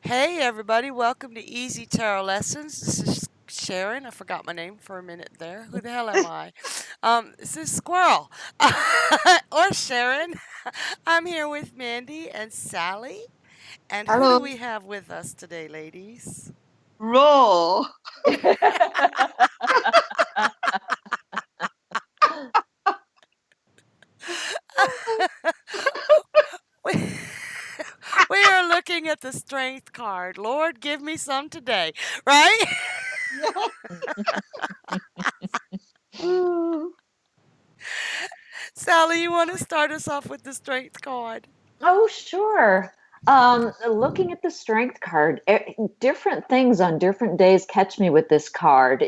Hey everybody, welcome to Easy Tarot Lessons. This is Sharon. I forgot my name for a minute there. Who the hell am I? This is Squirrel. Or Sharon. I'm here with Mandy and Sally. And who do Hello. we have with us today, ladies? Raw. we, we are looking at the strength card. Lord, give me some today, right? Sally, you want to start us off with the strength card? Oh, sure. Looking at the strength card, different things on different days catch me with this card.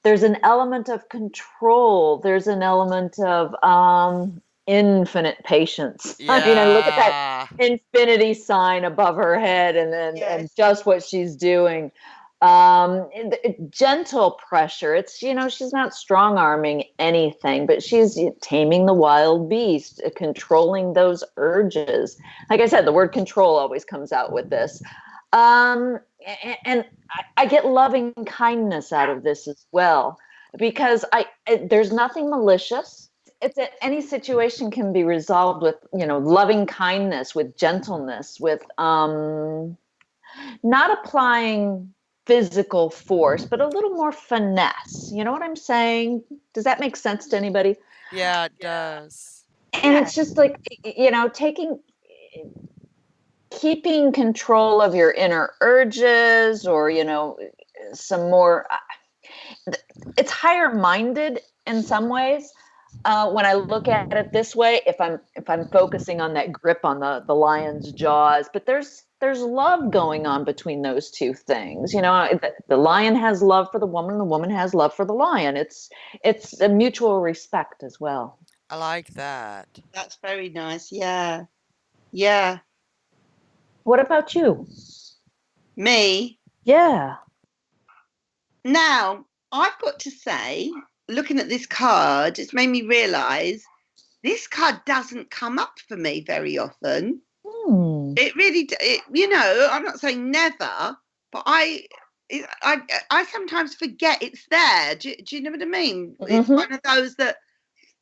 There's an element of control. There's an element of infinite patience. I look at that Yeah. infinity sign above her head, and Yes. just what she's doing. Gentle pressure. She's not strong arming anything, but she's taming the wild beast, controlling those urges. Like I said, the word control always comes out with this. And I get loving kindness out of this as well, because there's nothing malicious. It's that any situation can be resolved with, loving kindness, with gentleness, with not applying physical force, but a little more finesse. You know what I'm saying? Does that make sense to anybody? Yeah, it does. And it's just like, keeping control of your inner urges, or, some more, it's higher minded in some ways. When I look at it this way, if I'm focusing on that grip on the lion's jaws, but there's love going on between those two things. The lion has love for the woman has love for the lion. It's a mutual respect as well. I like that. That's very nice. Yeah. Yeah. What about you? Me. Yeah. Now, I've got to say, looking at this card, it's made me realise this card doesn't come up for me very often. It really, I'm not saying never, but I sometimes forget it's there. Do you know what I mean? It's one of those that,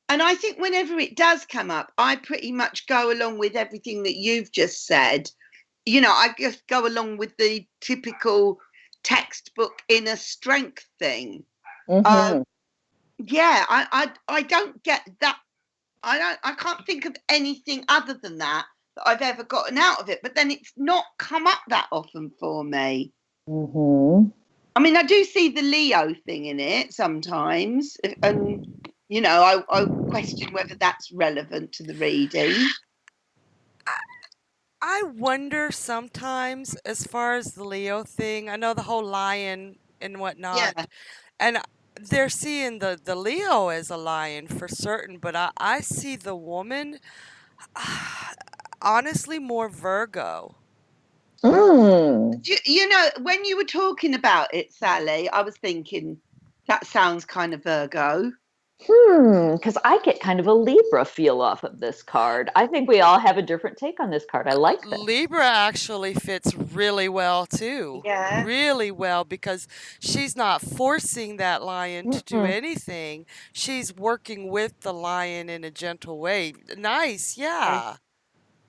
and I think whenever it does come up, I pretty much go along with everything that you've just said. I just go along with the typical textbook inner strength thing. Yeah, I don't get that. I can't think of anything other than that I've ever gotten out of it. But then it's not come up that often for me. I mean, I do see the Leo thing in it sometimes, and I question whether that's relevant to the reading. I wonder sometimes, as far as the Leo thing, I know the whole lion and whatnot, Yeah. and they're seeing the Leo as a lion for certain, but I see the woman, honestly, more Virgo. Mm. When you were talking about it, Sally, I was thinking that sounds kind of Virgo. Because I get kind of a Libra feel off of this card. I think we all have a different take on this card. I like that. Libra actually fits really well too. Yeah. Really well, because she's not forcing that lion to do anything. She's working with the lion in a gentle way. Nice, yeah.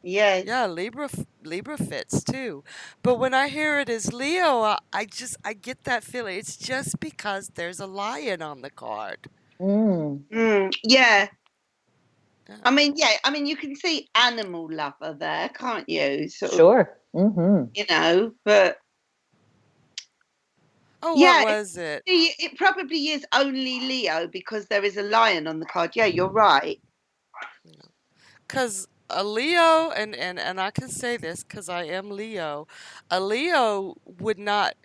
Yeah. Yeah, Libra fits too. But when I hear it as Leo, I get that feeling. It's just because there's a lion on the card. Yeah. Yeah. I mean, you can see animal lover there, can't you? Sure. But Oh, yeah, what was it? it probably is only Leo because there is a lion on the card. Yeah, you're right. Because a Leo, and I can say this because I am Leo, a Leo would not,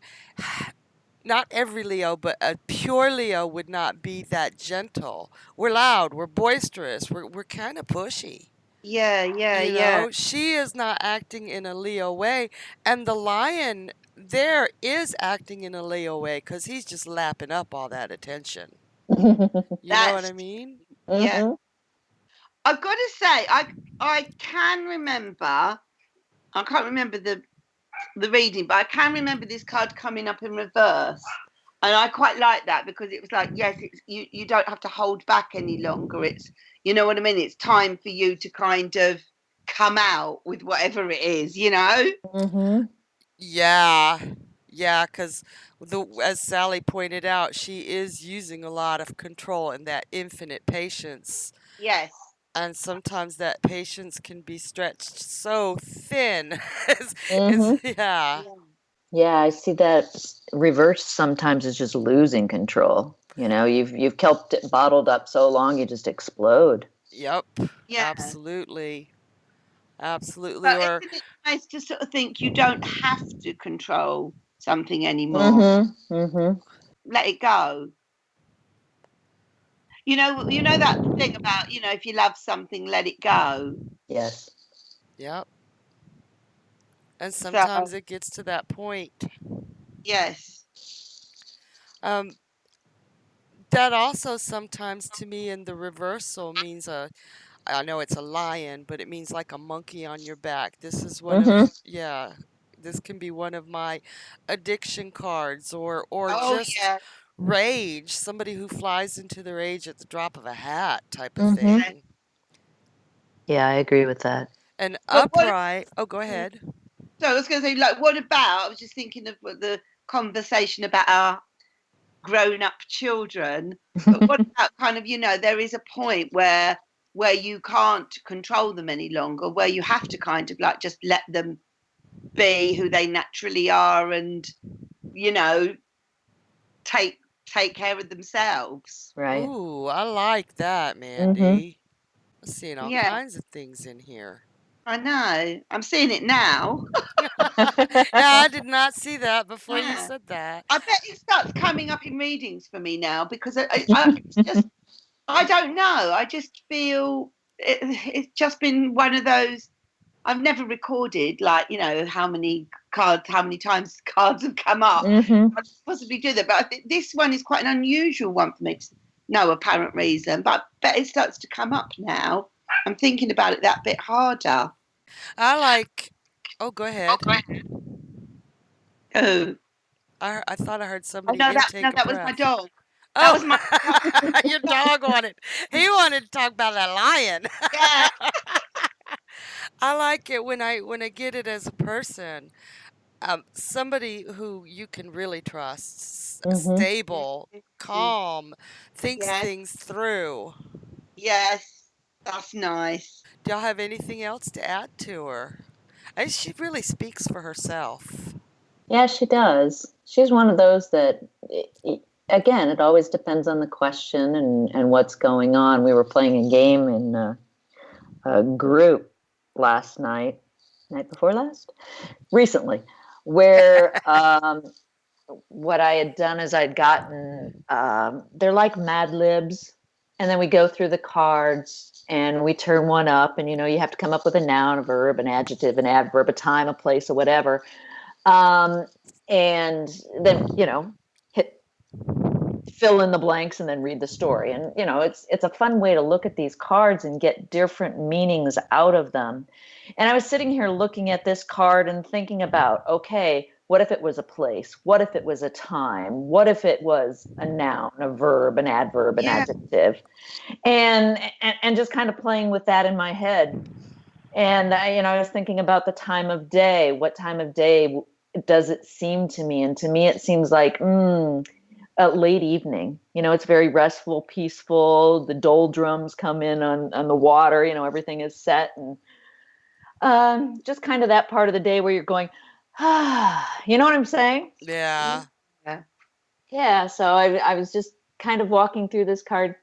not every Leo, but a pure Leo would not be that gentle. We're loud, we're boisterous, we're kind of pushy. Yeah. She is not acting in a Leo way, and the lion there is acting in a Leo way because he's just lapping up all that attention. You know what I mean? Yeah. I've got to say, I can remember. I can't remember the the reading, but I can remember this card coming up in reverse. And I quite like that because it was like, yes, it's, you don't have to hold back any longer. It's, you know what I mean? It's time for you to kind of come out with whatever it is, you know? Mm-hmm. Yeah. Yeah, because as Sally pointed out, she is using a lot of control and that infinite patience. Yes. And sometimes that patience can be stretched so thin. Mm-hmm. Yeah. Yeah, I see that reverse sometimes is just losing control. You know, you've kept it bottled up so long you just explode. Yep. Yeah. Absolutely. Absolutely. But Or isn't it nice to sort of think you don't have to control something anymore? Mm-hmm. Mm-hmm. Let it go. You know that thing about, if you love something, let it go. Yes. yep. And So, sometimes it gets to that point. yes. Um, that also sometimes to me in the reversal means I know it's a lion, but it means like a monkey on your back. This is one of, Mm-hmm. yeah, this can be one of my addiction cards or Oh, just yeah. rage, somebody who flies into the rage at the drop of a hat type of Mm-hmm. Yeah. thing. Yeah, I agree with that. An But what upright, oh, go ahead. So I was going to say, like, what about? I was just thinking of the conversation about our grown-up children, but what about kind of, there is a point where you can't control them any longer, where you have to kind of like just let them be who they naturally are, and you know, take take care of themselves. Right. Ooh, I like that, Mm-hmm. Mandy. I'm seeing all Yeah, kinds of things in here. I know. I'm seeing it now. Yeah, I did not see that before you Yeah. said that. I bet it starts coming up in readings for me now because it's just I don't know. I just feel it's just been one of those. I've never recorded like how many times cards have come up. Mm-hmm. I could possibly do that, but I think this one is quite an unusual one for me. For no apparent reason, but I bet it starts to come up now. I'm thinking about it that bit harder. I like, oh, go ahead. Oh, I thought I heard oh somebody no, intake a that was my breath. dog. That Oh, was my your dog wanted, he wanted to talk about that lion. yeah, I like it when I get it as a person. Somebody who you can really trust, Mm-hmm. stable, calm, thinks yes, things through. yes, that's nice. Do y'all have anything else to add to her? She really speaks for herself. Yeah, she does. She's one of those that, again, it always depends on the question and what's going on. We were playing a game in a group last night before last, recently, where what I had done is I'd gotten, they're like Mad Libs, and then we go through the cards and we turn one up, and you have to come up with a noun, a verb, an adjective, an adverb, a time, a place, or whatever. Um, and then, hit fill in the blanks and then read the story. And, it's a fun way to look at these cards and get different meanings out of them. And I was sitting here looking at this card and thinking about, okay, what if it was a place? What if it was a time? What if it was a noun, a verb, an adverb, an Yeah, adjective? And just kind of playing with that in my head. And I was thinking about the time of day. What time of day does it seem to me? And to me, it seems like late evening. It's very restful, peaceful. The doldrums come in on the water. Everything is set, and just kind of that part of the day where you're going, you know what I'm saying? Yeah. yeah. Yeah. So I was just kind of walking through this card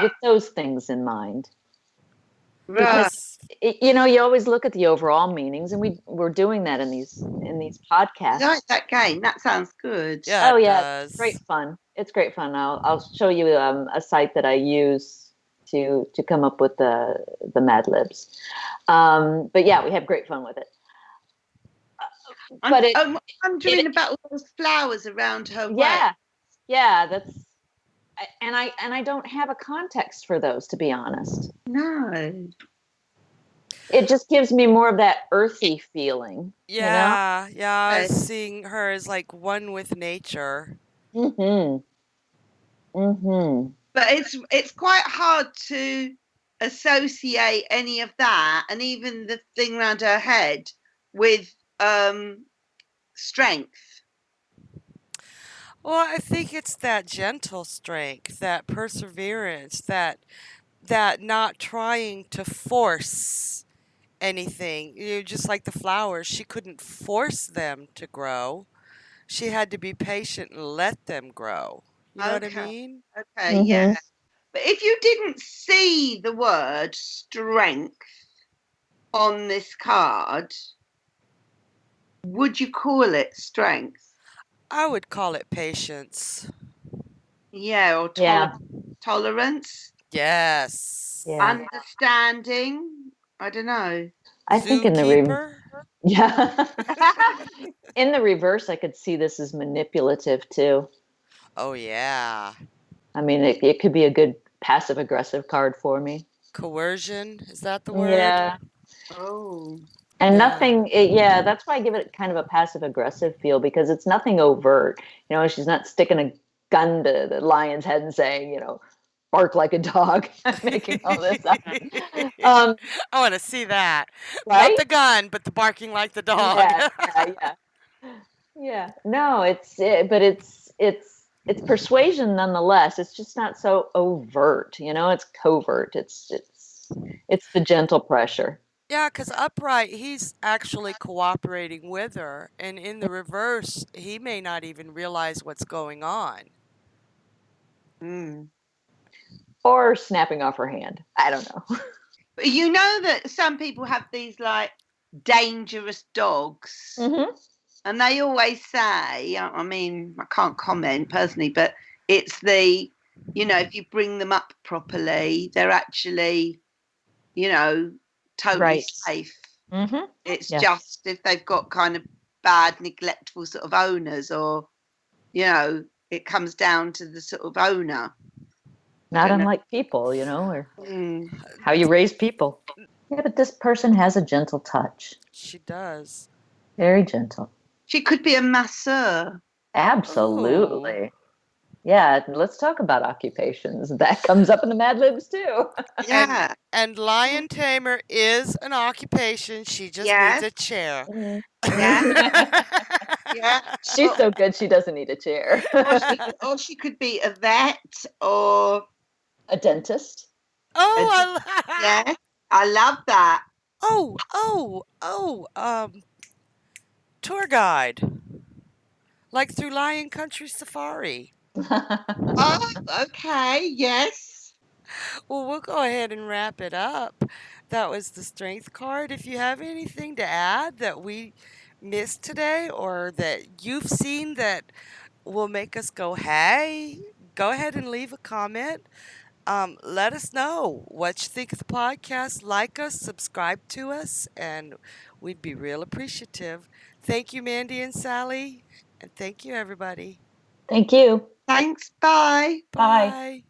with those things in mind. Right. Because That's you always look at the overall meanings, and we're doing that in these I podcasts. like that game. That sounds good. yeah, Oh it yeah, it's does. great fun. It's great fun. I'll show you a site that I use to come up with the Mad Libs. But yeah, we have great fun with it. I'm, But it I'm wondering it about all those flowers around her way. yeah, yeah, and I don't have a context for those, to be honest. No. It just gives me more of that earthy feeling, you know? Yeah, yeah, I was Okay. seeing her as like one with nature. Mm-hmm. Mm-hmm. But it's quite hard to associate any of that, and even the thing around her head, with strength. Well, I think it's that gentle strength, that perseverance, that not trying to force anything. You know, just like the flowers, she couldn't force them to grow. She had to be patient and let them grow. You know what I Okay, mean? okay, Mm-hmm. yeah. But if you didn't see the word strength on this card, would you call it strength? I would call it patience. Yeah, or Yeah. tolerance, Yes. Yeah. understanding. I don't know. I think in the Zookeeper? yeah. In the reverse, I could see this as manipulative too. Oh, yeah. I mean, it could be a good passive aggressive card for me. Coercion, is that the word? Yeah. Oh, And Yeah. nothing, yeah, that's why I give it kind of a passive aggressive feel because it's nothing overt. You know, she's not sticking a gun to the lion's head and saying, bark like a dog, making all this up. Um, I want to see that. Not right? the gun, but the barking like the dog. Yeah, yeah, yeah. Yeah. No, but it's persuasion nonetheless. It's just not so overt, it's covert. It's the gentle pressure. Yeah, because upright, he's actually cooperating with her. And in the reverse, he may not even realize what's going on. mm. Or snapping off her hand. I don't know. But you know that some people have these like dangerous dogs, Hmm. and they always say, I mean, I can't comment personally, but it's if you bring them up properly, they're actually, you know, totally Right. safe. Hmm. It's Yeah. just if they've got kind of bad, neglectful sort of owners, or, it comes down to the sort of owner. I Not don't know. unlike people, or Mm. how you raise people. Yeah, but this person has a gentle touch. She does. Very gentle. She could be a masseur. Ooh. Absolutely. Yeah, let's talk about occupations. That comes up in the Mad Libs too. And Yeah. and lion tamer is an occupation. She just needs Yes. a chair. Mhm. Yeah. Yeah. She's so good she doesn't need a chair. Or she could be a vet or A dentist. a, Oh, yeah. I love that. tour guide, like through Lion Country Safari. Oh, okay. Yes. Well, we'll go ahead and wrap it up. That was the strength card. If you have anything to add that we missed today or that you've seen that will make us go, hey, go ahead and leave a comment. Let us know what you think of the podcast. Like us, subscribe to us, and we'd be real appreciative. Thank you, Mandy and Sally, and thank you, everybody. Thank you. Thanks. Bye. Bye. Bye.